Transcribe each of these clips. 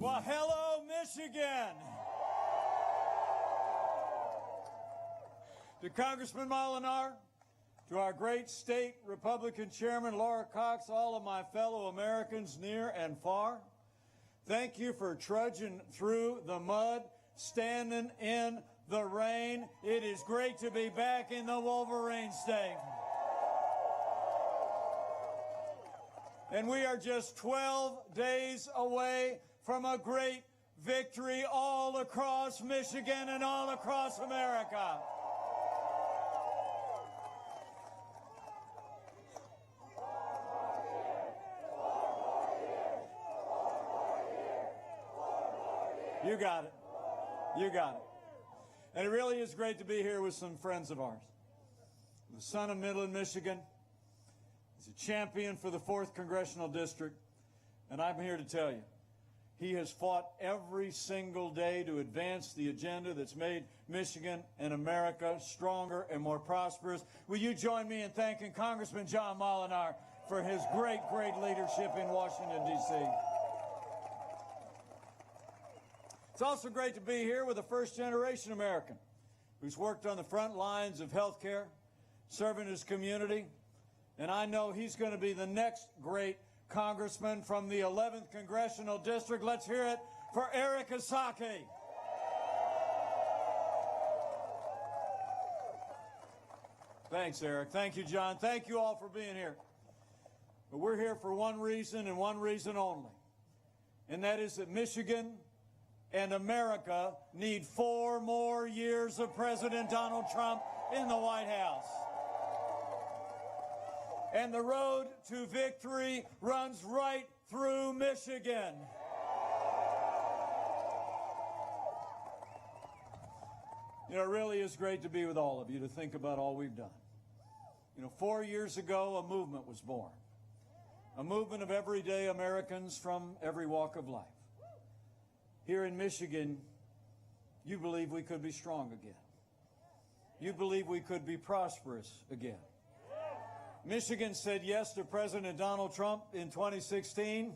Well, hello, Michigan. To Congressman Molinar, to our great state Republican Chairman Laura Cox, all of my fellow Americans near and far, thank you for trudging through the mud, standing in the rain. It is great to be back in the Wolverine State. And we are just 12 days away from a great victory all across Michigan and all across America. You got it. You got it. And it really is great to be here with some friends of ours. The son of Midland, Michigan. He's a champion for the 4th Congressional District. And I'm here to tell you, he has fought every single day to advance the agenda that's made Michigan and America stronger and more prosperous. Will you join me in thanking Congressman John Molinar for his great, great leadership in Washington, D.C. It's also great to be here with a first-generation American who's worked on the front lines of health care, serving his community, and I know he's going to be the next great congressman from the 11th Congressional District. Let's hear it for Eric Asaki. Thanks, Eric. Thank you, John. Thank you all for being here. But we're here for one reason and one reason only, and that is that Michigan and America need 4 more years of President Donald Trump in the White House. And the road to victory runs right through Michigan. You know, it really is great to be with all of you, to think about all we've done. You know, 4 years ago, a movement was born. A movement of everyday Americans from every walk of life. Here in Michigan, you believe we could be strong again. You believe we could be prosperous again. Michigan said yes to President Donald Trump in 2016,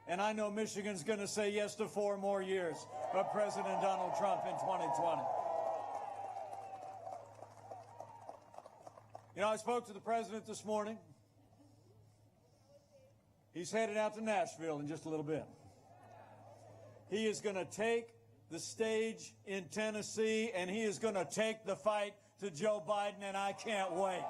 and I know Michigan's going to say yes to 4 more years of President Donald Trump in 2020. You know, I spoke to the president this morning. He's headed out to Nashville in just a little bit. He is going to take the stage in Tennessee, and he is going to take the fight to Joe Biden, and I can't wait.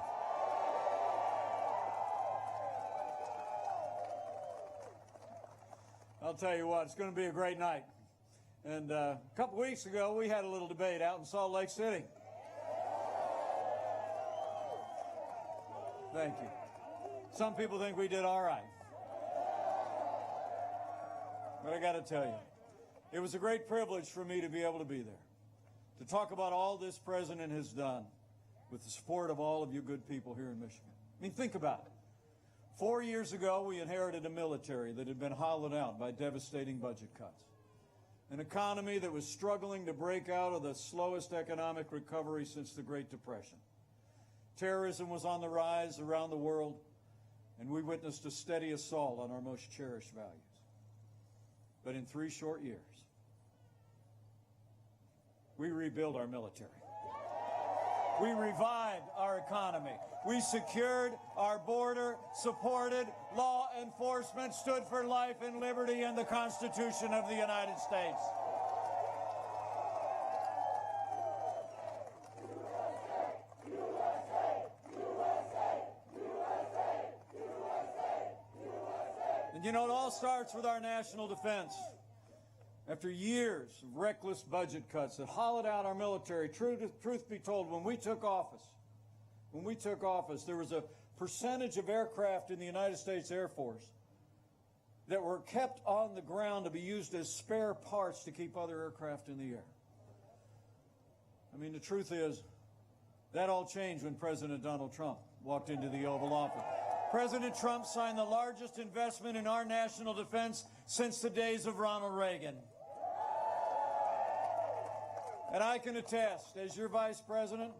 I'll tell you what, it's going to be a great night. And a couple weeks ago, we had a little debate out in Salt Lake City. Thank you. Some people think we did all right. But I got to tell you, it was a great privilege for me to be able to be there, to talk about all this president has done with the support of all of you good people here in Michigan. I mean, think about it. 4 years ago, we inherited a military that had been hollowed out by devastating budget cuts, an economy that was struggling to break out of the slowest economic recovery since the Great Depression. Terrorism was on the rise around the world, and we witnessed a steady assault on our most cherished values. But in 3 short years, we rebuilt our military. We revived our economy. We secured our border, supported law enforcement, stood for life and liberty and the Constitution of the United States. And you know, it all starts with our national defense. After years of reckless budget cuts that hollowed out our military, truth be told, when we took office, there was a percentage of aircraft in the United States Air Force that were kept on the ground to be used as spare parts to keep other aircraft in the air. I mean, the truth is, that all changed when President Donald Trump walked into the Oval Office. President Trump signed the largest investment in our national defense since the days of Ronald Reagan. And I can attest, as your vice president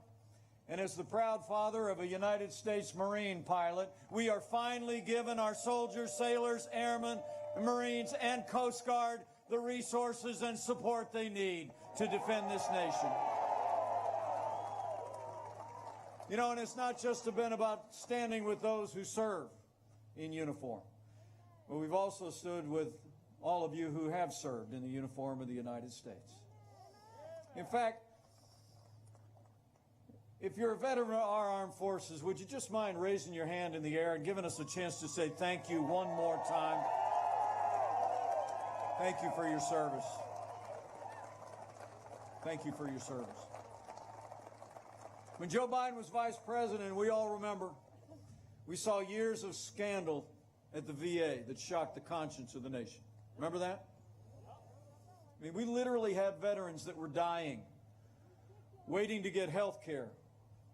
and as the proud father of a United States Marine pilot, we are finally giving our soldiers, sailors, airmen, Marines, and Coast Guard the resources and support they need to defend this nation. You know, and it's not just been about standing with those who serve in uniform, but we've also stood with all of you who have served in the uniform of the United States. In fact, if you're a veteran of our armed forces, would you just mind raising your hand in the air and giving us a chance to say thank you one more time? Thank you for your service. Thank you for your service. When Joe Biden was vice president, we all remember, we saw years of scandal at the VA that shocked the conscience of the nation. Remember that? I mean, we literally had veterans that were dying, waiting to get health care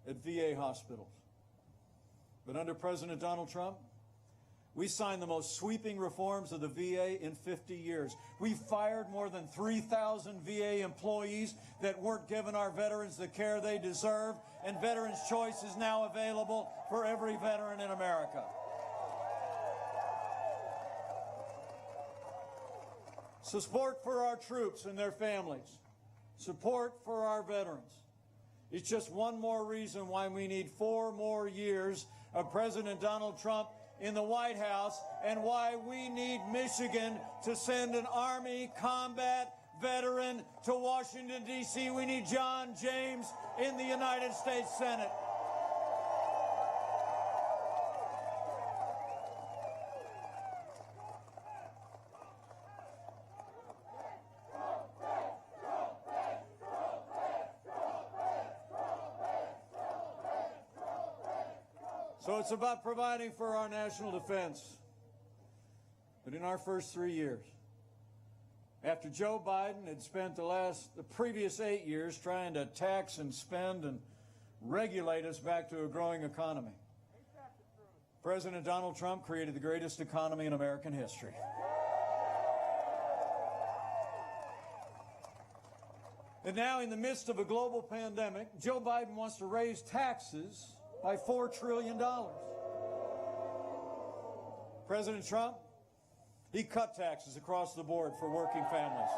at VA hospitals. But under President Donald Trump, we signed the most sweeping reforms of the VA in 50 years. We fired more than 3,000 VA employees that weren't giving our veterans the care they deserve, and Veterans Choice is now available for every veteran in America. Support for our troops and their families. Support for our veterans. It's just one more reason why we need 4 more years of President Donald Trump in the White House, and why we need Michigan to send an Army combat veteran to Washington, D.C. We need John James in the United States Senate. So it's about providing for our national defense. But in our first 3 years, after Joe Biden had spent the previous 8 years trying to tax and spend and regulate us back to a growing economy, President Donald Trump created the greatest economy in American history. And now, in the midst of a global pandemic, Joe Biden wants to raise taxes by $4 trillion. President Trump, he cut taxes across the board for working families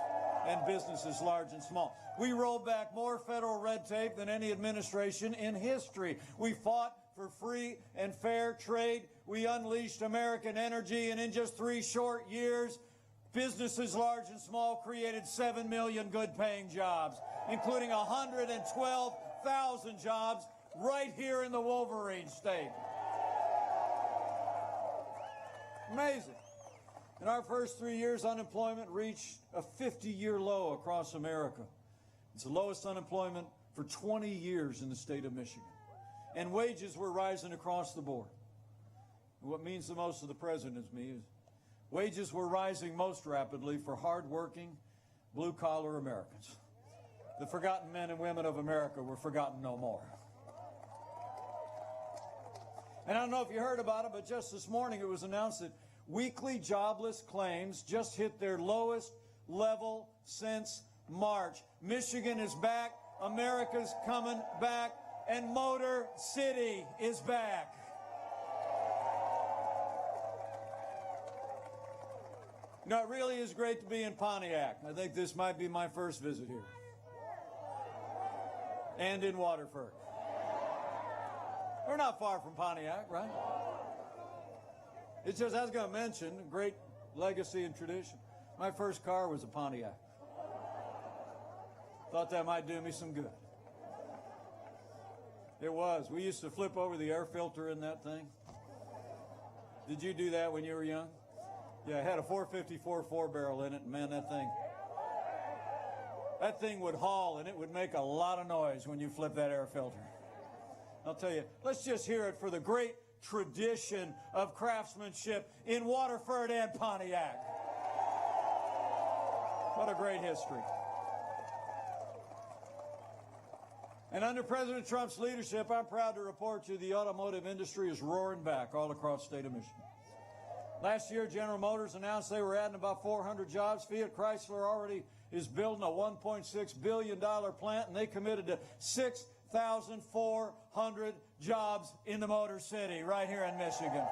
and businesses large and small. We rolled back more federal red tape than any administration in history. We fought for free and fair trade. We unleashed American energy, and in just 3 short years, businesses large and small created 7 million good-paying jobs, including 112,000 jobs right here in the Wolverine State. Amazing. In our first 3 years, unemployment reached a 50-year low across America. It's the lowest unemployment for 20 years in the state of Michigan. And wages were rising across the board. And what means the most to the president is me is wages were rising most rapidly for hardworking, blue-collar Americans. The forgotten men and women of America were forgotten no more. And I don't know if you heard about it, but just this morning it was announced that weekly jobless claims just hit their lowest level since March. Michigan is back, America's coming back, and Motor City is back. You know, it really is great to be in Pontiac. I think this might be my first visit here. And in Waterford. We're not far from Pontiac, right? It's just, I was going to mention, a great legacy and tradition. My first car was a Pontiac. Thought that might do me some good. It was. We used to flip over the air filter in that thing. Did you do that when you were young? Yeah, it had a 454 4-barrel in it, and man, that thing would haul, and it would make a lot of noise when you flip that air filter. I'll tell you, let's just hear it for the great tradition of craftsmanship in Waterford and Pontiac. What a great history. And under President Trump's leadership, I'm proud to report to you the automotive industry is roaring back all across the state of Michigan. Last year, General Motors announced they were adding about 400 jobs. Fiat Chrysler already is building a $1.6 billion plant, and they committed to 6,400 jobs in the Motor City right here in Michigan.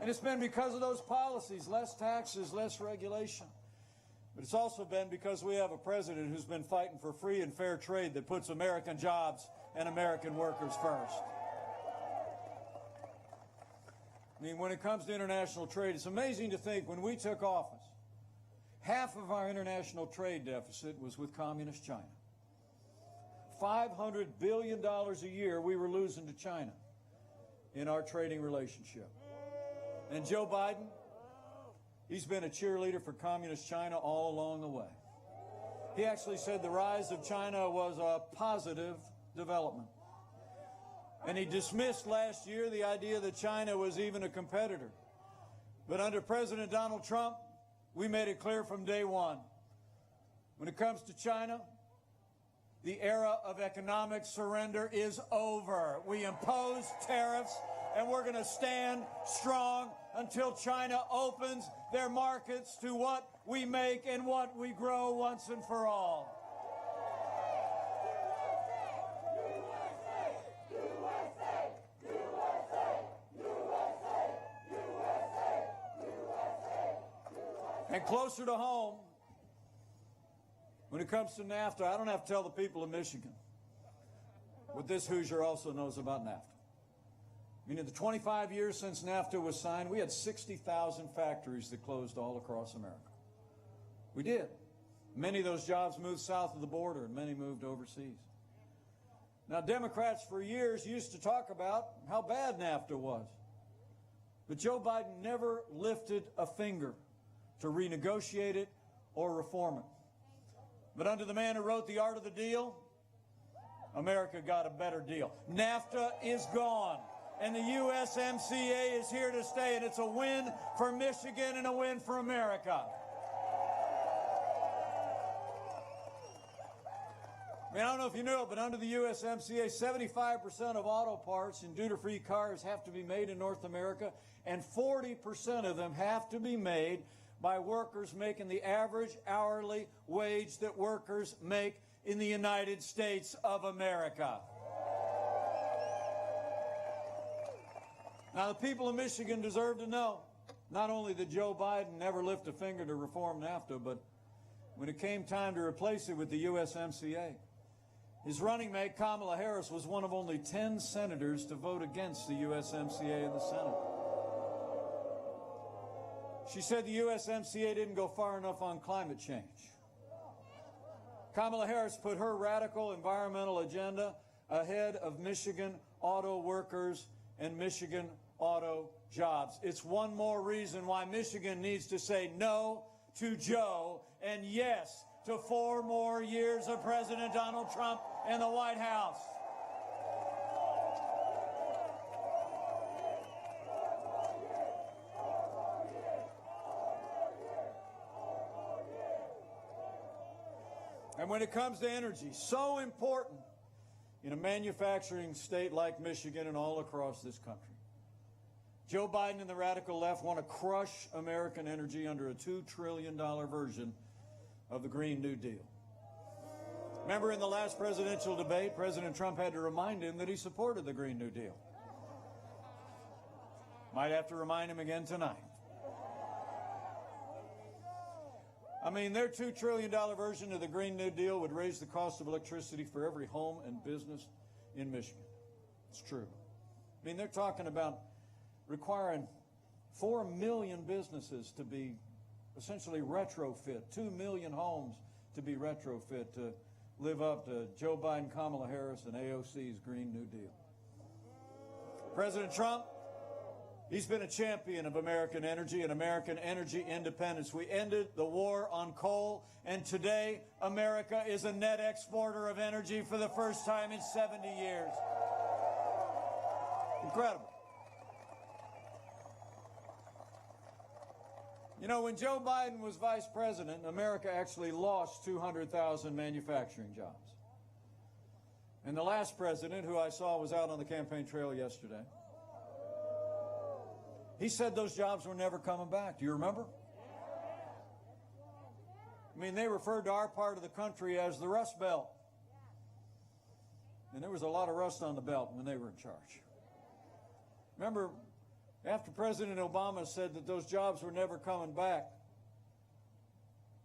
And it's been because of those policies, less taxes, less regulation. But it's also been because we have a president who's been fighting for free and fair trade that puts American jobs and American workers first. I mean, when it comes to international trade, it's amazing to think when we took office, half of our international trade deficit was with communist China. $500 billion a year we were losing to China in our trading relationship. And Joe Biden, he's been a cheerleader for communist China all along the way. He actually said the rise of China was a positive development. And he dismissed last year the idea that China was even a competitor. But under President Donald Trump, we made it clear from day one. When it comes to China, the era of economic surrender is over. We imposed tariffs, and we're going to stand strong until China opens their markets to what we make and what we grow once and for all. And closer to home, when it comes to NAFTA, I don't have to tell the people of Michigan what this Hoosier also knows about NAFTA. I mean, in the 25 years since NAFTA was signed, we had 60,000 factories that closed all across America. We did. Many of those jobs moved south of the border, and many moved overseas. Now, Democrats for years used to talk about how bad NAFTA was. But Joe Biden never lifted a finger to renegotiate it or reform it. But under the man who wrote The Art of the Deal, America got a better deal. NAFTA is gone, and the USMCA is here to stay, and it's a win for Michigan and a win for America. I mean, I don't know if you knew it, but under the USMCA, 75% of auto parts and duty-free cars have to be made in North America, and 40% of them have to be made by workers making the average hourly wage that workers make in the United States of America. Now, the people of Michigan deserve to know not only that Joe Biden never lifted a finger to reform NAFTA, but when it came time to replace it with the USMCA, his running mate, Kamala Harris, was one of only 10 senators to vote against the USMCA in the Senate. She said the USMCA didn't go far enough on climate change. Kamala Harris put her radical environmental agenda ahead of Michigan auto workers and Michigan auto jobs. It's one more reason why Michigan needs to say no to Joe and yes to 4 more years of President Donald Trump in the White House. And when it comes to energy, so important in a manufacturing state like Michigan and all across this country, Joe Biden and the radical left want to crush American energy under a $2 trillion version of the Green New Deal. Remember in the last presidential debate, President Trump had to remind him that he supported the Green New Deal. Might have to remind him again tonight. I mean, their $2 trillion version of the Green New Deal would raise the cost of electricity for every home and business in Michigan. It's true. I mean, they're talking about requiring 4 million businesses to be essentially retrofit, 2 million homes to be retrofit to live up to Joe Biden, Kamala Harris, and AOC's Green New Deal. President Trump, he's been a champion of American energy and American energy independence. We ended the war on coal, and today America is a net exporter of energy for the first time in 70 years. Incredible. You know, when Joe Biden was vice president, America actually lost 200,000 manufacturing jobs. And the last president, who I saw was out on the campaign trail yesterday, he said those jobs were never coming back. Do you remember? I mean, they referred to our part of the country as the Rust Belt. And there was a lot of rust on the belt when they were in charge. Remember, After President Obama said that those jobs were never coming back,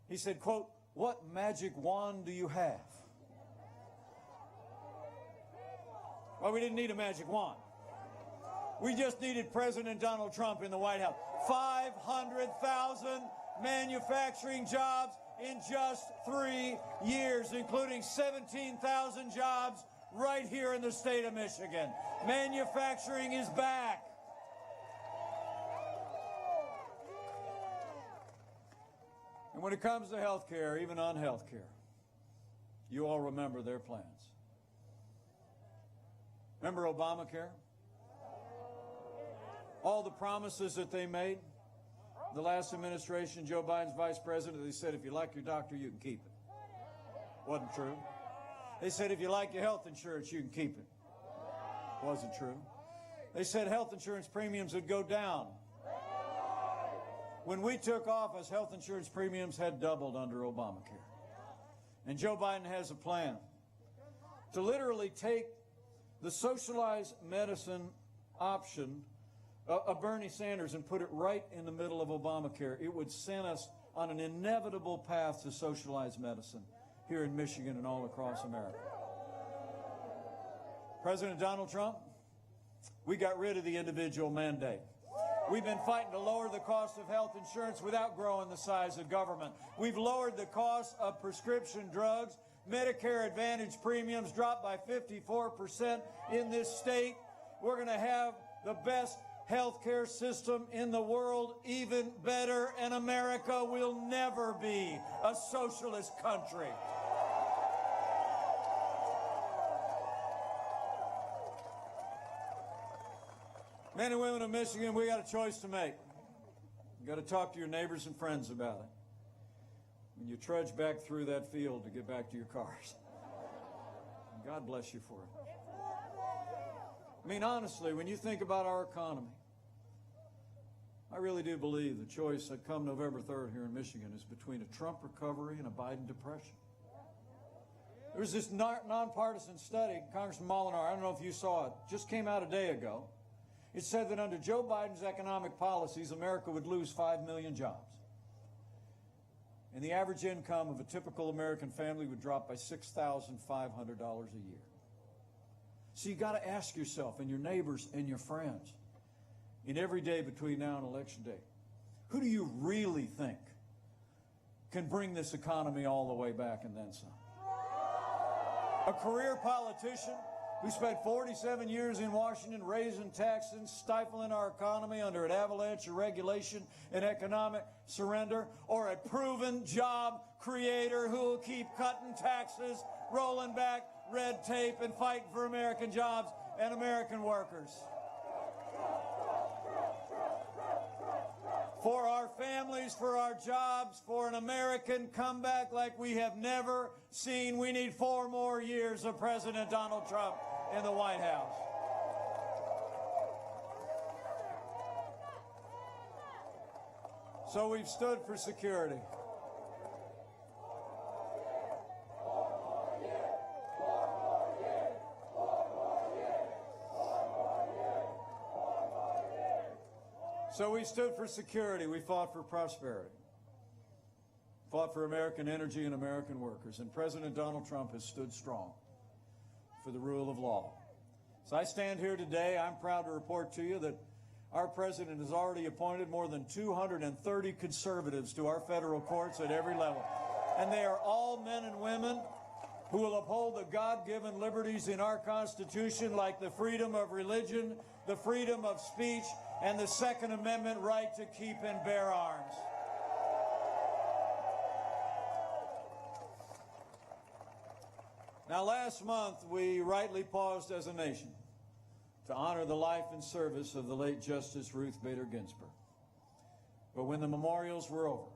he said, quote, "What magic wand do you have?" Well, we didn't need a magic wand. We just needed President Donald Trump in the White House. 500,000 manufacturing jobs in just 3 years, including 17,000 jobs right here in the state of Michigan. Manufacturing is back. And when it comes to health care, even on health care, you all remember their plans. Remember Obamacare? All the promises that they made. The last administration, Joe Biden's vice president, they said, if you like your doctor, you can keep it. Wasn't true. They said, if you like your health insurance, you can keep it. Wasn't true. They said health insurance premiums would go down. When we took office, health insurance premiums had doubled under Obamacare. And Joe Biden has a plan to literally take the socialized medicine option of Bernie Sanders and put it right in the middle of Obamacare. It would send us on an inevitable path to socialized medicine here in Michigan and all across America. President Donald Trump, we got rid of the individual mandate. We've been fighting to lower the cost of health insurance without growing the size of government. We've lowered the cost of prescription drugs. Medicare Advantage premiums dropped by 54% in this state. We're going to have the best health care system in the world, even better, and America will never be a socialist country. Men and women of Michigan, we got a choice to make. You got to talk to your neighbors and friends about it when you trudge back through that field to get back to your cars. And God bless you for it. I mean, honestly, when you think about our economy, I really do believe the choice that come November 3rd here in Michigan is between a Trump recovery and a Biden depression. There was this nonpartisan study, Congressman Molinar, I don't know if you saw it, just came out a day ago. It said that under Joe Biden's economic policies, America would lose 5 million jobs. And the average income of a typical American family would drop by $6,500 a year. So you got to ask yourself and your neighbors and your friends in every day between now and Election Day, who do you really think can bring this economy all the way back and then some? A career politician who spent 47 years in Washington raising taxes, stifling our economy under an avalanche of regulation and economic surrender, or a proven job creator who will keep cutting taxes, rolling back red tape, and fighting for American jobs and American workers. For our families, for our jobs, for an American comeback like we have never seen, we need 4 more years of President Donald Trump in the White House. So we've stood for security. So we stood for security. We fought for prosperity. Fought for American energy and American workers. And President Donald Trump has stood strong for the rule of law. So I stand here today. I'm proud to report to you that our president has already appointed more than 230 conservatives to our federal courts at every level. And they are all men and women who will uphold the God-given liberties in our Constitution, like the freedom of religion, the freedom of speech, and the Second Amendment right to keep and bear arms. Now, last month, we rightly paused as a nation to honor the life and service of the late Justice Ruth Bader Ginsburg. But when the memorials were over,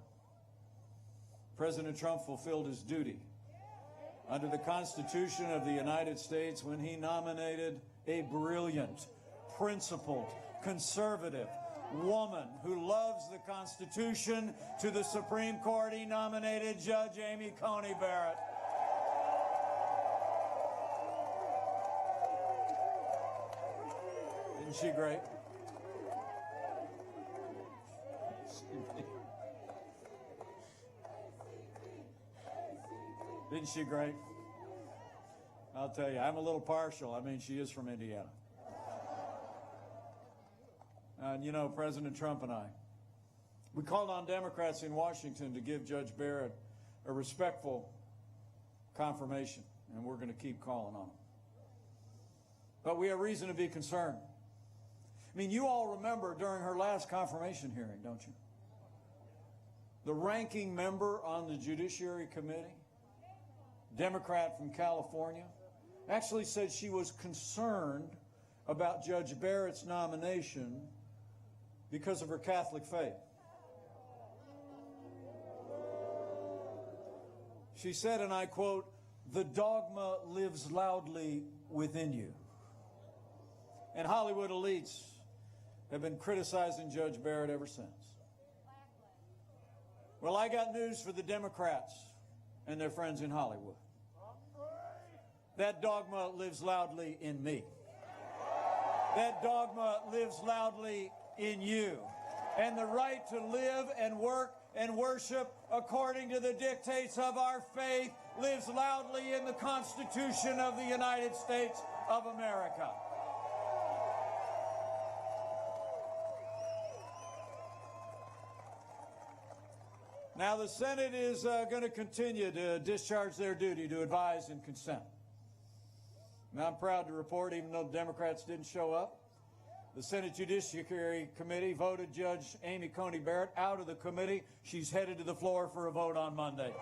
President Trump fulfilled his duty under the Constitution of the United States when he nominated a brilliant, principled, conservative woman who loves the Constitution to the Supreme Court. He nominated Judge Amy Coney Barrett. Isn't she great? Isn't she great? I'll tell you, I'm a little partial. I mean, she is from Indiana. And you know, President Trump and I, we called on Democrats in Washington to give Judge Barrett a respectful confirmation, and we're going to keep calling on him. But we have reason to be concerned. I mean, you all remember during her last confirmation hearing, don't you? The ranking member on the Judiciary Committee, Democrat from California, actually said she was concerned about Judge Barrett's nomination because of her Catholic faith. She said, and I quote, "The dogma lives loudly within you." And Hollywood elites have been criticizing Judge Barrett ever since. Well, I got news for the Democrats and their friends in Hollywood. That dogma lives loudly in me. That dogma lives loudly in you. And the right to live and work and worship according to the dictates of our faith lives loudly in the Constitution of the United States of America. Now, the Senate is going to continue to discharge their duty to advise and consent. Now, I'm proud to report, even though the Democrats didn't show up, the Senate Judiciary Committee voted Judge Amy Coney Barrett out of the committee. She's headed to the floor for a vote on Monday.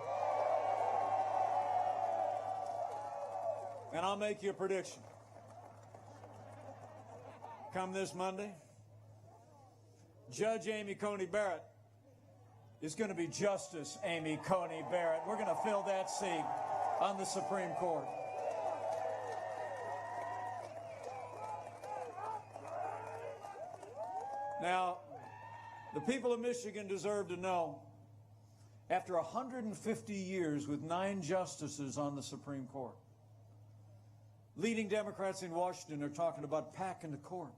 And I'll make you a prediction. Come this Monday, Judge Amy Coney Barrett is going to be Justice Amy Coney Barrett. We're going to fill that seat on the Supreme Court. Now, the people of Michigan deserve to know, after 150 years with 9 justices on the Supreme Court, leading Democrats in Washington are talking about packing the court,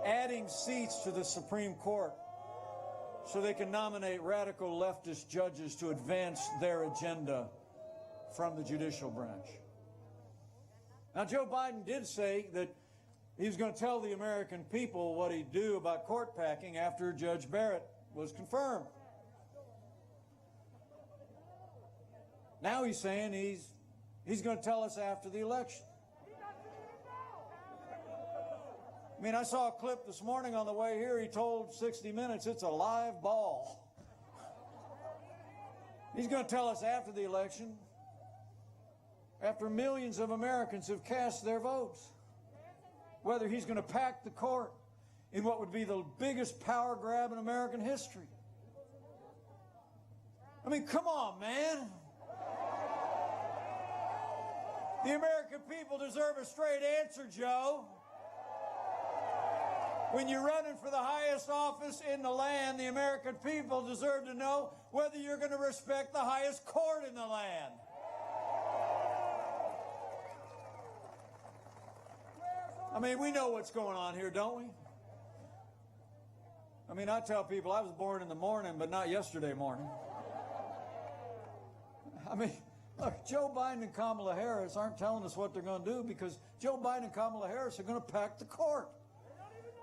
adding seats to the Supreme Court so they can nominate radical leftist judges to advance their agenda from the judicial branch. Now, Joe Biden did say that he was going to tell the American people what he'd do about court packing after Judge Barrett was confirmed. Now he's saying he's going to tell us after the election. I mean, I saw a clip this morning on the way here. He told 60 Minutes it's a live ball. He's going to tell us after the election, after millions of Americans have cast their votes, whether he's going to pack the court in what would be the biggest power grab in American history. I mean, come on, man. The American people deserve a straight answer, Joe. When you're running for the highest office in the land, the American people deserve to know whether you're going to respect the highest court in the land. I mean, we know what's going on here, don't we? I mean, I tell people I was born in the morning, but not yesterday morning. I mean, look, Joe Biden and Kamala Harris aren't telling us what they're going to do because Joe Biden and Kamala Harris are going to pack the court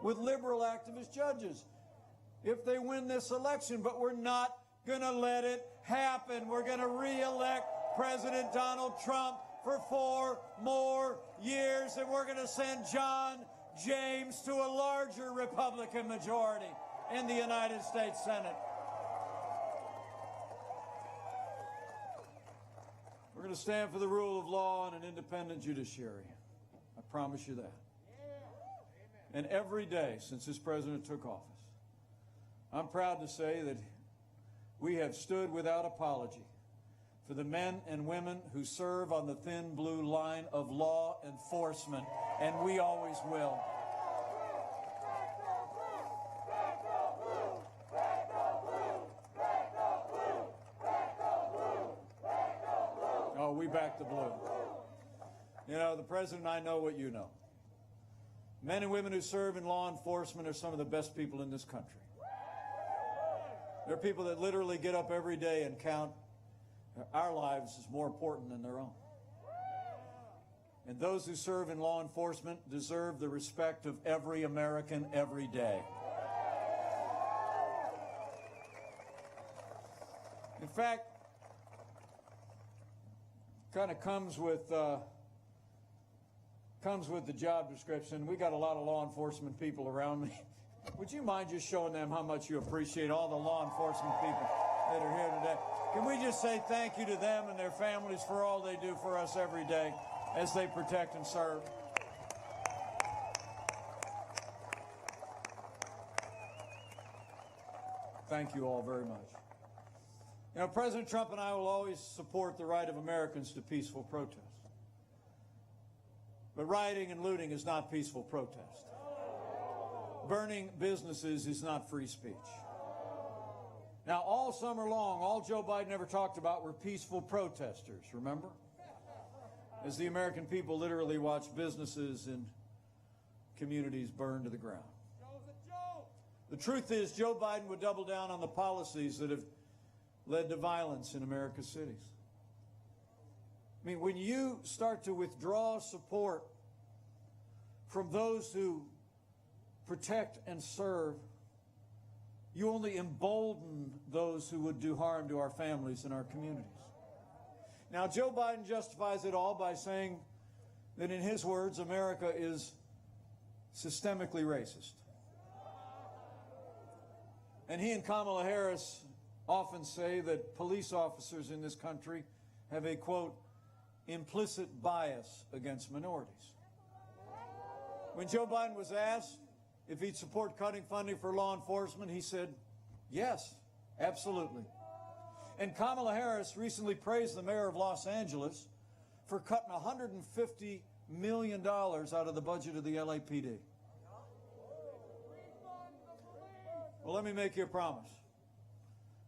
with liberal activist judges if they win this election. But we're not going to let it happen. We're going to re-elect President Donald Trump for 4 more years, and we're going to send John James to a larger Republican majority in the United States Senate. We're going to stand for the rule of law and an independent judiciary. I promise you that. And every day since this president took office, I'm proud to say that we have stood without apology for the men and women who serve on the thin blue line of law enforcement, and we always will. Oh, we back the blue. You know, the president and I know what you know. Men and women who serve in law enforcement are some of the best people in this country. They're people that literally get up every day and count our lives is more important than their own. And those who serve in law enforcement deserve the respect of every American every day. In fact, kind of comes with the job description. We got a lot of law enforcement people around me. Would you mind just showing them how much you appreciate all the law enforcement people that are here today? Can we just say thank you to them and their families for all they do for us every day as they protect and serve? Thank you all very much. You know, President Trump and I will always support the right of Americans to peaceful protest. But rioting and looting is not peaceful protest. Burning businesses is not free speech. Now, all summer long, all Joe Biden ever talked about were peaceful protesters, remember? As the American people literally watched businesses and communities burn to the ground. The truth is, Joe Biden would double down on the policies that have led to violence in America's cities. I mean, when you start to withdraw support from those who protect and serve, you only embolden those who would do harm to our families and our communities. Now, Joe Biden justifies it all by saying that, in his words, America is systemically racist. And he and Kamala Harris often say that police officers in this country have a, quote, implicit bias against minorities. When Joe Biden was asked if he'd support cutting funding for law enforcement, he said, yes, absolutely. And Kamala Harris recently praised the mayor of Los Angeles for cutting $150 million out of the budget of the LAPD. Well, let me make you a promise.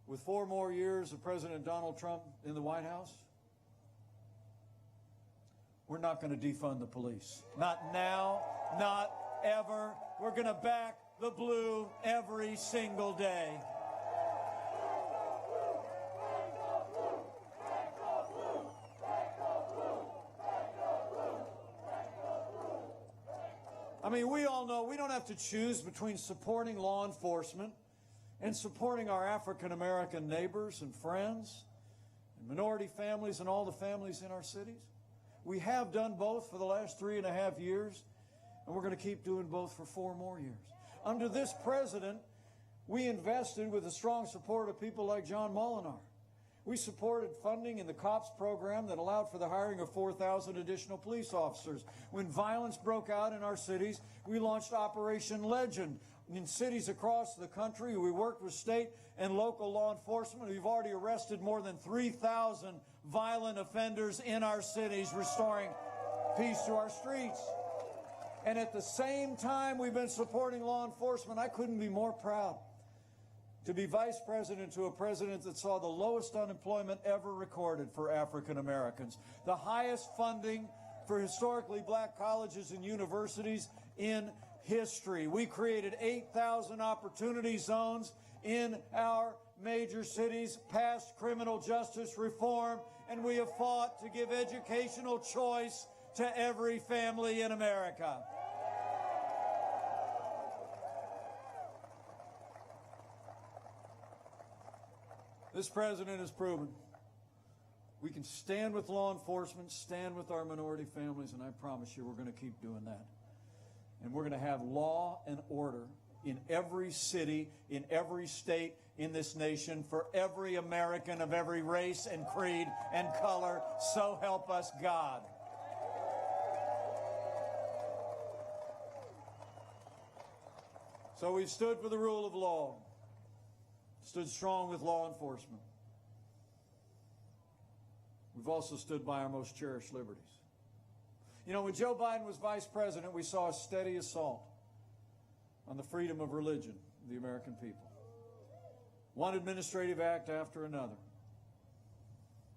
With 4 more years of President Donald Trump in the White House, we're not going to defund the police. Not now, not ever. We're going to back the blue every single day. I mean, we all know we don't have to choose between supporting law enforcement and supporting our African-American neighbors and friends and minority families and all the families in our cities. We have done both for the last 3.5 years, and we're going to keep doing both for 4 more years. Under this president, we invested with the strong support of people like John Molinar. We supported funding in the COPS program that allowed for the hiring of 4,000 additional police officers. When violence broke out in our cities, we launched Operation Legend. In cities across the country, we worked with state and local law enforcement. We've already arrested more than 3,000 violent offenders in our cities, restoring peace to our streets. And at the same time we've been supporting law enforcement, I couldn't be more proud to be vice president to a president that saw the lowest unemployment ever recorded for African Americans, the highest funding for historically black colleges and universities in history. We created 8,000 opportunity zones in our major cities, passed criminal justice reform, and we have fought to give educational choice to every family in America. This president has proven we can stand with law enforcement, stand with our minority families, and I promise you we're going to keep doing that. And we're going to have law and order in every city, in every state in this nation, for every American of every race and creed and color. So help us God. So we've stood for the rule of law, stood strong with law enforcement. We've also stood by our most cherished liberties. You know, when Joe Biden was vice president, we saw a steady assault on the freedom of religion of the American people. One administrative act after another.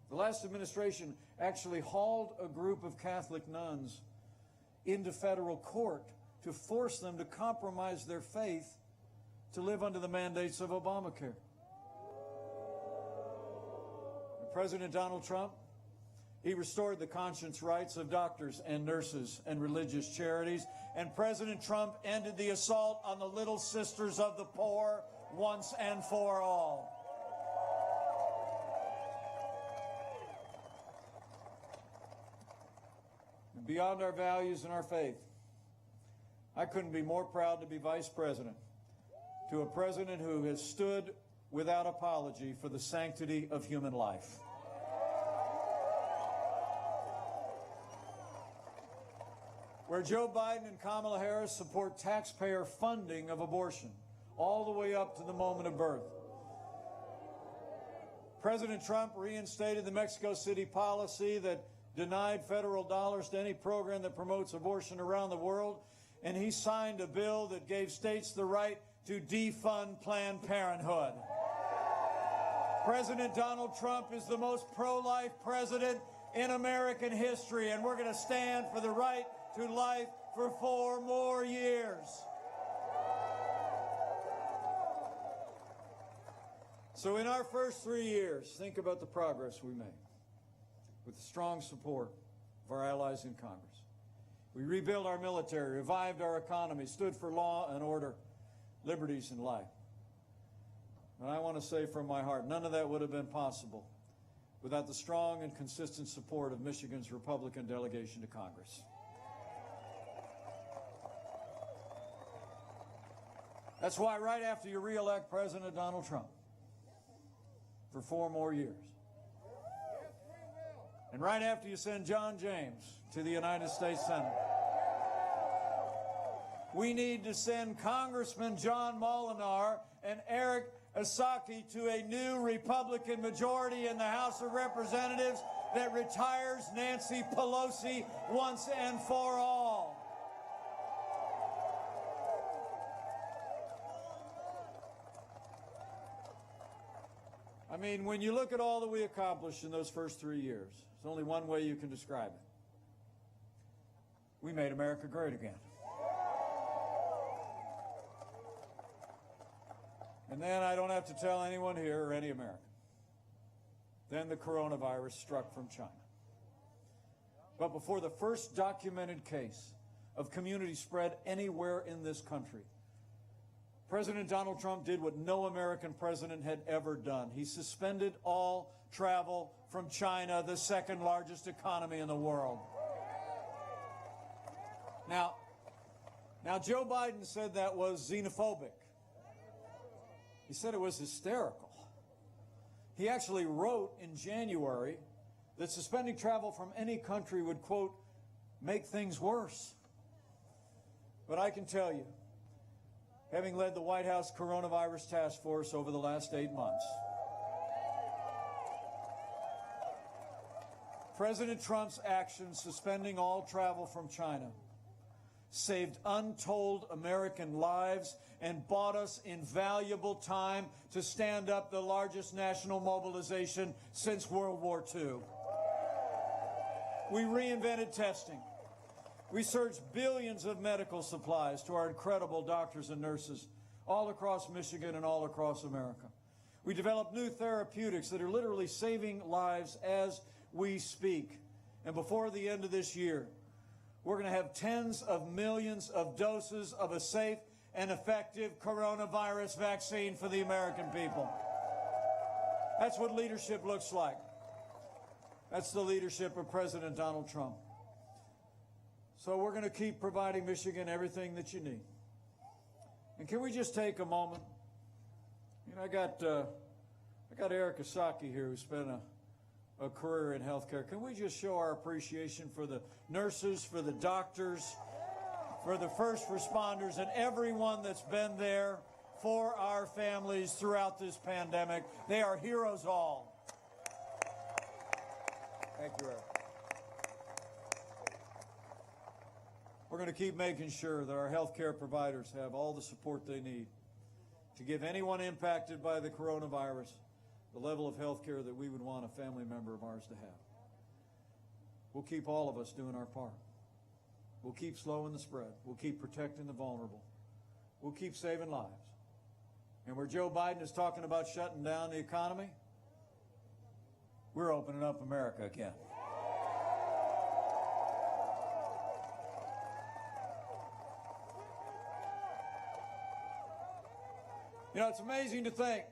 The last administration actually hauled a group of Catholic nuns into federal court to force them to compromise their faith to live under the mandates of Obamacare. The President Donald Trump, he restored the conscience rights of doctors and nurses and religious charities. And President Trump ended the assault on the little sisters of the poor once and for all. And beyond our values and our faith, I couldn't be more proud to be vice president to a president who has stood without apology for the sanctity of human life. Where Joe Biden and Kamala Harris support taxpayer funding of abortion all the way up to the moment of birth. President Trump reinstated the Mexico City policy that denied federal dollars to any program that promotes abortion around the world, and he signed a bill that gave states the right to defund Planned Parenthood. President Donald Trump is the most pro-life president in American history, and we're going to stand for the right to life for 4 more years. So in our first 3 years, think about the progress we made with the strong support of our allies in Congress. We rebuilt our military, revived our economy, stood for law and order, liberties, and life. And I want to say from my heart, none of that would have been possible without the strong and consistent support of Michigan's Republican delegation to Congress. That's why right after you re-elect President Donald Trump for 4 more years, and right after you send John James to the United States Senate, we need to send Congressman John Molinar and Eric Asaki to a new Republican majority in the House of Representatives that retires Nancy Pelosi once and for all. I mean, when you look at all that we accomplished in those first 3 years, there's only one way you can describe it. We made America great again. And then I don't have to tell anyone here or any American. Then the coronavirus struck from China. But before the first documented case of community spread anywhere in this country, President Donald Trump did what no American president had ever done. He suspended all travel from China, the second largest economy in the world. Now Joe Biden said that was xenophobic. He said it was hysterical. He actually wrote in January that suspending travel from any country would, quote, make things worse. But I can tell you, having led the White House Coronavirus Task Force over the last 8 months, President Trump's actions suspending all travel from China saved untold American lives and bought us invaluable time to stand up the largest national mobilization since World War II. We reinvented testing. We surged billions of medical supplies to our incredible doctors and nurses all across Michigan and all across America. We developed new therapeutics that are literally saving lives as we speak. And before the end of this year, we're going to have tens of millions of doses of a safe and effective coronavirus vaccine for the American people. That's what leadership looks like. That's the leadership of President Donald Trump. So we're going to keep providing Michigan everything that you need. And can we just take a moment? You know, I got Eric Asaki here, who spent a career in healthcare. Can we just show our appreciation for the nurses, for the doctors, for the first responders, and everyone that's been there for our families throughout this pandemic? They are heroes all. Thank you, Eric. We're going to keep making sure that our healthcare providers have all the support they need to give anyone impacted by the coronavirus the level of health care that we would want a family member of ours to have. We'll keep all of us doing our part. We'll keep slowing the spread. We'll keep protecting the vulnerable. We'll keep saving lives. And where Joe Biden is talking about shutting down the economy, We're opening up America again. You know, it's amazing to think,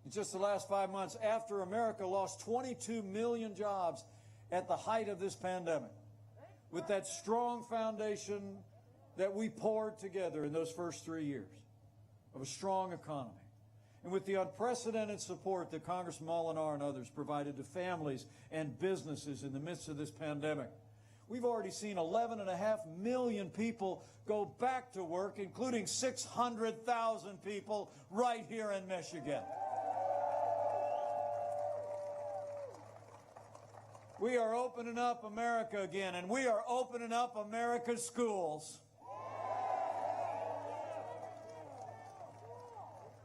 in just the last 5 months, after America lost 22 million jobs at the height of this pandemic, with that strong foundation that we poured together in those first 3 years of a strong economy, and with the unprecedented support that Congressman Molinar and others provided to families and businesses in the midst of this pandemic, we've already seen 11.5 million people go back to work, including 600,000 people right here in Michigan. We are opening up America again, and we are opening up America's schools.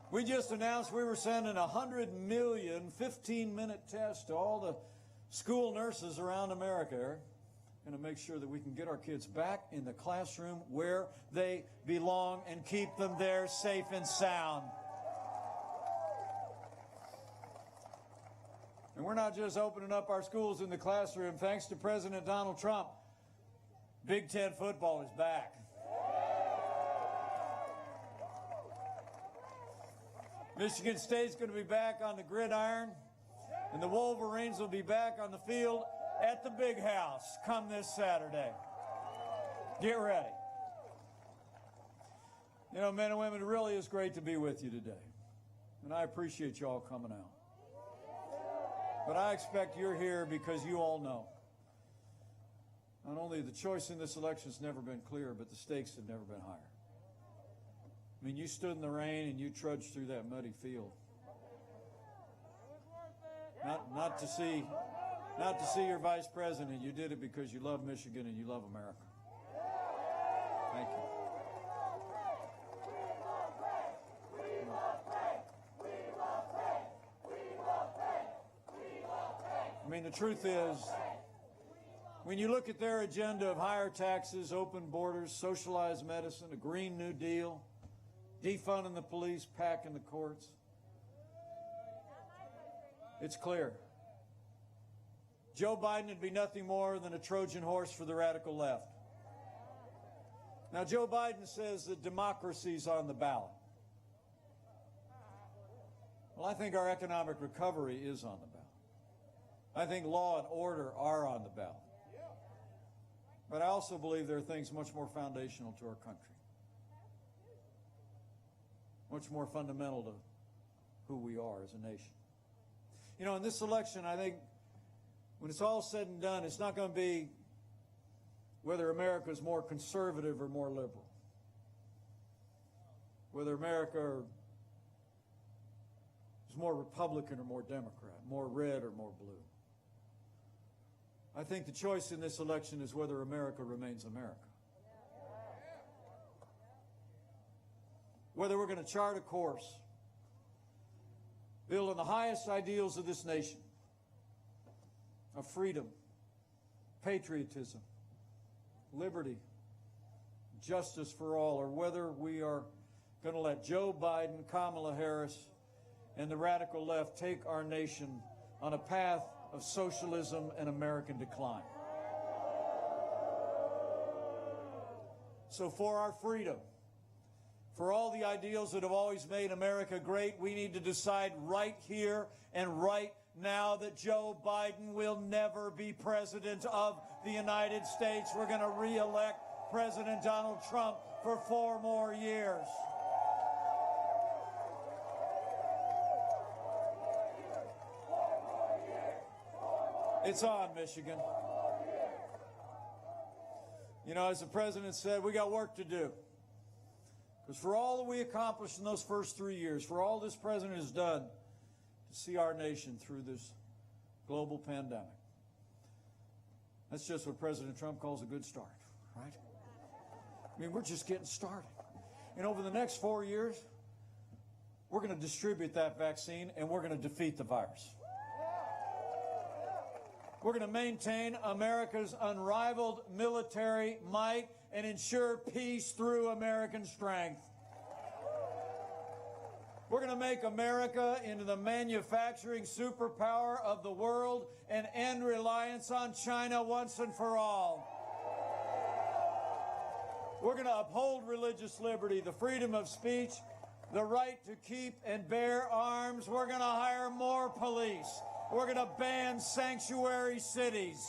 We just announced we were sending 100 million 15-minute tests to all the school nurses around America, Eric. Going to make sure that we can get our kids back in the classroom where they belong and keep them there safe and sound. And we're not just opening up our schools in the classroom. Thanks to President Donald Trump, Big Ten football is back. Michigan State's going to be back on the gridiron, and the Wolverines will be back on the field at the Big House come this Saturday. Get ready. You know, men and women, it really is great to be with you today, and I appreciate you all coming out. But I expect you're here because you all know not only the choice in this election has never been clearer, but the stakes have never been higher. I mean, you stood in the rain and you trudged through that muddy field. Not to see your vice president. You did it because you love Michigan and you love America. Thank you. I mean, the truth is, when you look at their agenda of higher taxes, open borders, socialized medicine, a Green New Deal, defunding the police, packing the courts, it's clear. Joe Biden would be nothing more than a Trojan horse for the radical left. Now, Joe Biden says that democracy's on the ballot. Well, I think our economic recovery is on the ballot. I think law and order are on the ballot. But I also believe there are things much more foundational to our country, much more fundamental to who we are as a nation. You know, in this election, I think when it's all said and done, it's not going to be whether America is more conservative or more liberal, whether America is more Republican or more Democrat, more red or more blue. I think the choice in this election is whether America remains America. Whether we're going to chart a course, build on the highest ideals of this nation, of freedom, patriotism, liberty, justice for all, or whether we are going to let Joe Biden, Kamala Harris, and the radical left take our nation on a path of socialism and American decline. So for our freedom, for all the ideals that have always made America great, we need to decide right here and right now that Joe Biden will never be president of the United States. We're going to re-elect President Donald Trump for 4 more years. It's on, Michigan. You know, as the president said, we got work to do. Because for all that we accomplished in those first 3 years, for all this president has done to see our nation through this global pandemic, that's just what President Trump calls a good start, right? I mean, we're just getting started. And over the next 4 years, we're going to distribute that vaccine and we're going to defeat the virus. We're going to maintain America's unrivaled military might and ensure peace through American strength. We're going to make America into the manufacturing superpower of the world and end reliance on China once and for all. We're going to uphold religious liberty, the freedom of speech, the right to keep and bear arms. We're going to hire more police. We're going to ban sanctuary cities.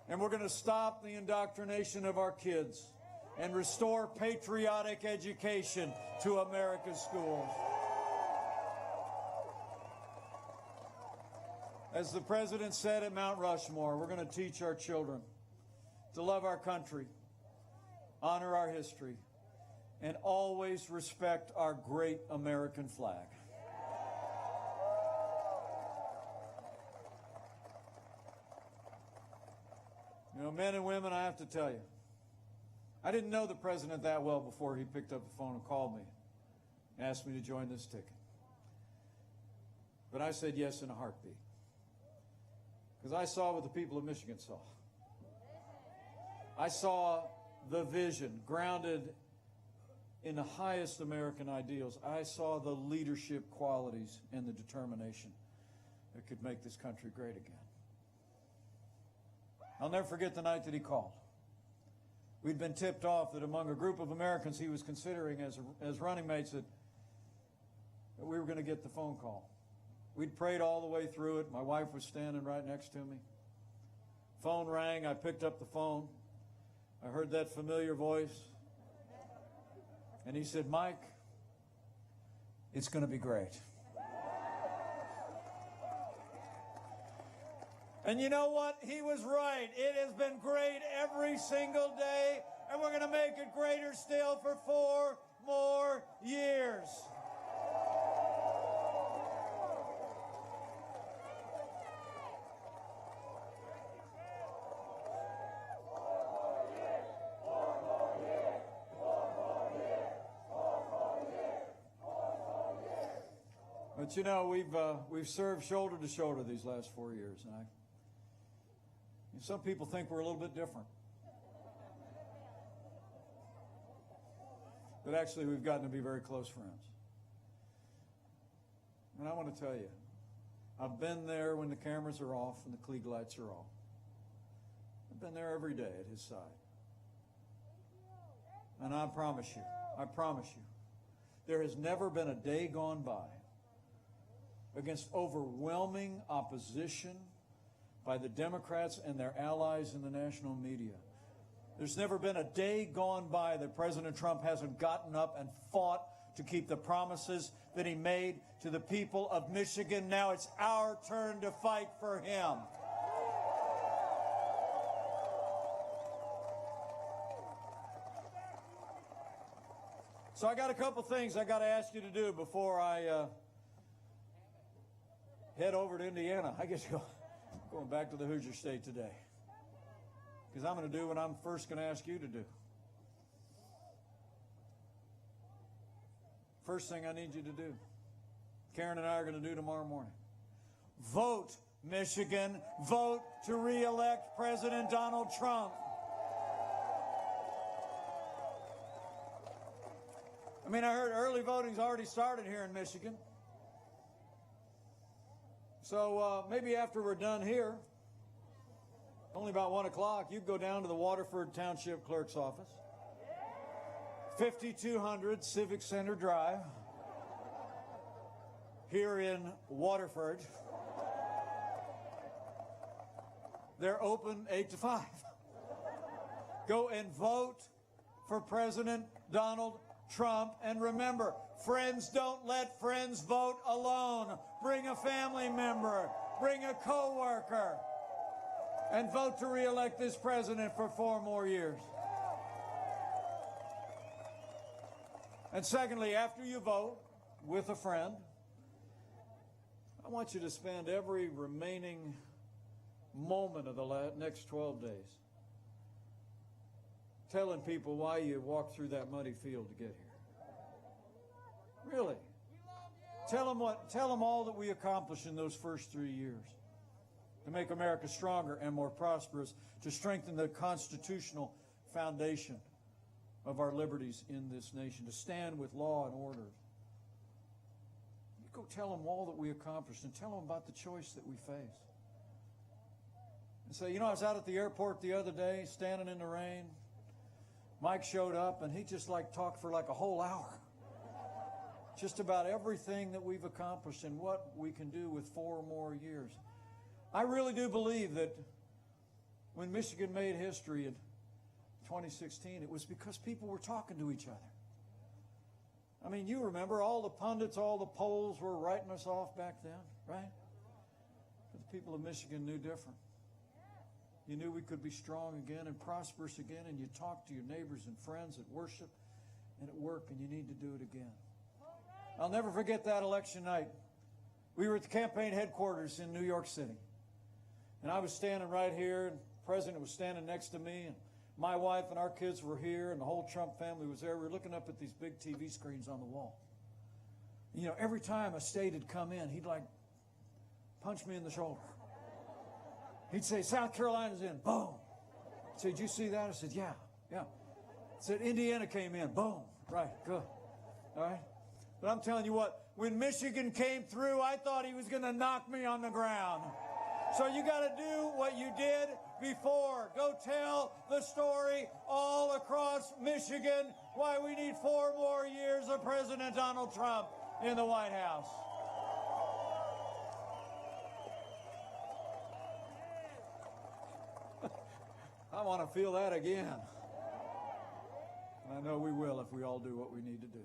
And we're going to stop the indoctrination of our kids and restore patriotic education to America's schools. As the President said at Mount Rushmore, we're going to teach our children to love our country, honor our history, and always respect our great American flag. You know, men and women, I have to tell you, I didn't know the President that well before he picked up the phone and called me and asked me to join this ticket. But I said yes in a heartbeat, because I saw what the people of Michigan saw. I saw the vision grounded in the highest American ideals. I saw the leadership qualities and the determination that could make this country great again. I'll never forget the night that he called. We'd been tipped off that among a group of Americans he was considering as running mates that we were going to get the phone call. We'd prayed all the way through it. My wife was standing right next to me. Phone rang. I picked up the phone. I heard that familiar voice. And he said, "Mike, it's going to be great." And you know what? He was right. It has been great every single day, and we're going to make it greater still for 4 more years. But you know, we've served shoulder to shoulder these last 4 years, and some people think we're a little bit different. But actually, we've gotten to be very close friends. And I want to tell you, I've been there when the cameras are off and the Klieg lights are off. I've been there every day at his side. And I promise you, there has never been a day gone by against overwhelming opposition by the Democrats and their allies in the national media. There's never been a day gone by that President Trump hasn't gotten up and fought to keep the promises that he made to the people of Michigan. Now it's our turn to fight for him. So I got a couple things I got to ask you to do before I head over to Indiana. I guess going back to the Hoosier State today, because I'm going to do what I'm first going to ask you to do. First thing I need you to do, Karen and I are going to do tomorrow morning. Vote, Michigan. Vote to re-elect President Donald Trump. I mean, I heard early voting's already started here in Michigan. So maybe after we're done here, only about 1 o'clock, you go down to the Waterford Township Clerk's office, 5200 Civic Center Drive, here in Waterford. They're open 8 to 5. Go and vote for President Donald Trump. And remember, friends don't let friends vote alone. Bring a family member, bring a coworker, and vote to re-elect this president for 4 more years. And secondly, after you vote with a friend, I want you to spend every remaining moment of the next 12 days telling people why you walked through that muddy field to get here. Really. Tell them all that we accomplished in those first 3 years to make America stronger and more prosperous, to strengthen the constitutional foundation of our liberties in this nation, to stand with law and order. You go tell them all that we accomplished and tell them about the choice that we face. And say, you know, I was out at the airport the other day, standing in the rain. Mike showed up, and he just talked for like a whole hour. Just about everything that we've accomplished and what we can do with 4 more years. I really do believe that when Michigan made history in 2016, it was because people were talking to each other. I mean, you remember all the pundits, all the polls were writing us off back then, right? But the people of Michigan knew different. You knew we could be strong again and prosperous again, and you talked to your neighbors and friends at worship and at work, and you need to do it again. I'll never forget that election night. We were at the campaign headquarters in New York City. And I was standing right here, and the president was standing next to me, and my wife and our kids were here, and the whole Trump family was there. We were looking up at these big TV screens on the wall. You know, every time a state had come in, he'd punch me in the shoulder. He'd say, South Carolina's in. Boom. I said, did you see that? I said, yeah. I said, Indiana came in. Boom. Right, good. All right. But I'm telling you what, when Michigan came through, I thought he was going to knock me on the ground. So you got to do what you did before. Go tell the story all across Michigan why we need 4 more years of President Donald Trump in the White House. I want to feel that again. And I know we will if we all do what we need to do.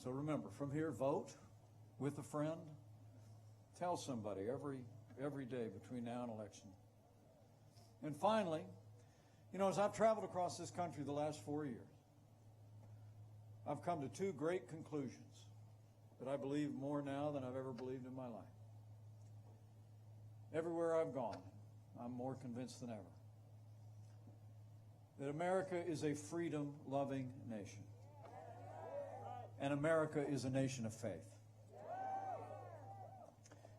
So remember, from here, vote with a friend. Tell somebody every day between now and election. And finally, you know, as I've traveled across this country the last 4 years, I've come to 2 great conclusions that I believe more now than I've ever believed in my life. Everywhere I've gone, I'm more convinced than ever that America is a freedom-loving nation. And America is a nation of faith.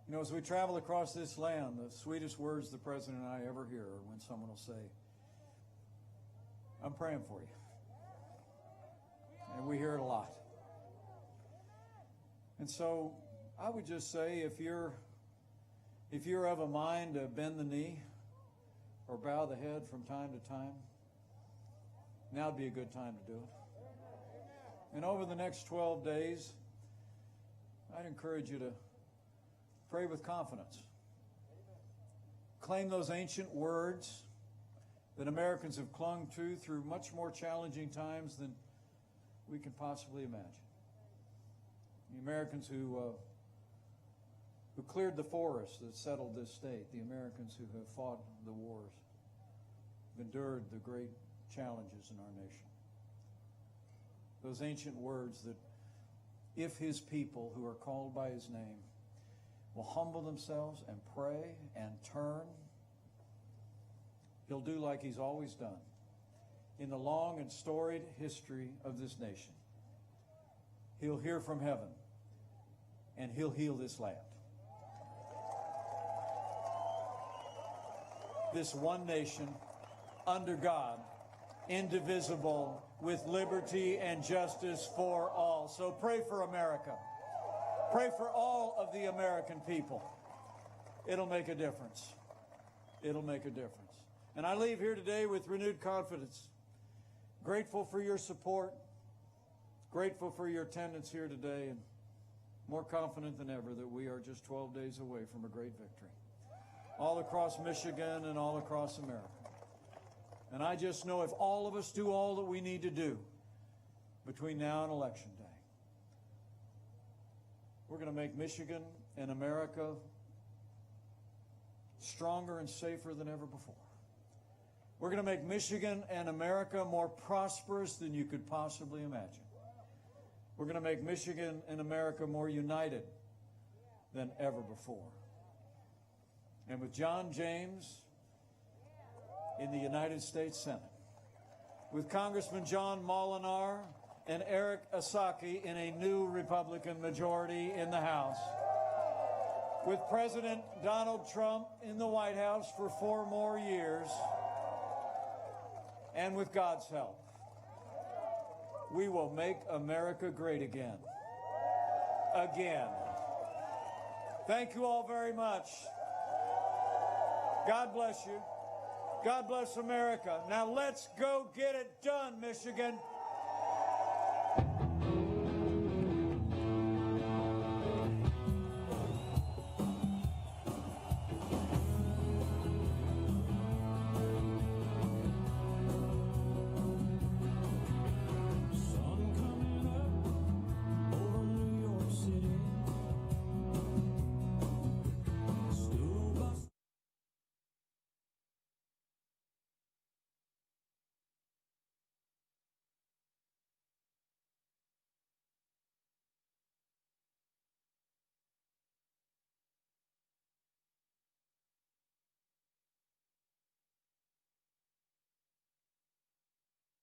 You know, as we travel across this land, the sweetest words the President and I ever hear are when someone will say, I'm praying for you. And we hear it a lot. And so I would just say, if you're of a mind to bend the knee or bow the head from time to time, now would be a good time to do it. And over the next 12 days, I'd encourage you to pray with confidence. Claim those ancient words that Americans have clung to through much more challenging times than we can possibly imagine. The Americans who cleared the forests that settled this state, the Americans who have fought the wars, endured the great challenges in our nation. Those ancient words that if his people who are called by his name will humble themselves and pray and turn, he'll do like he's always done in the long and storied history of this nation. He'll hear from heaven and he'll heal this land. This one nation under God, indivisible, with liberty and justice for all. So pray for America. Pray for all of the American people. It'll make a difference. It'll make a difference. And I leave here today with renewed confidence. Grateful for your support. Grateful for your attendance here today. And more confident than ever that we are just 12 days away from a great victory. All across Michigan and all across America. And I just know if all of us do all that we need to do between now and Election Day, we're going to make Michigan and America stronger and safer than ever before. We're going to make Michigan and America more prosperous than you could possibly imagine. We're going to make Michigan and America more united than ever before. And with John James in the United States Senate, with Congressman John Molinar and Eric Asaki in a new Republican majority in the House, with President Donald Trump in the White House for 4 more years, and with God's help, we will make America great again. Again. Thank you all very much. God bless you. God bless America. Now let's go get it done, Michigan.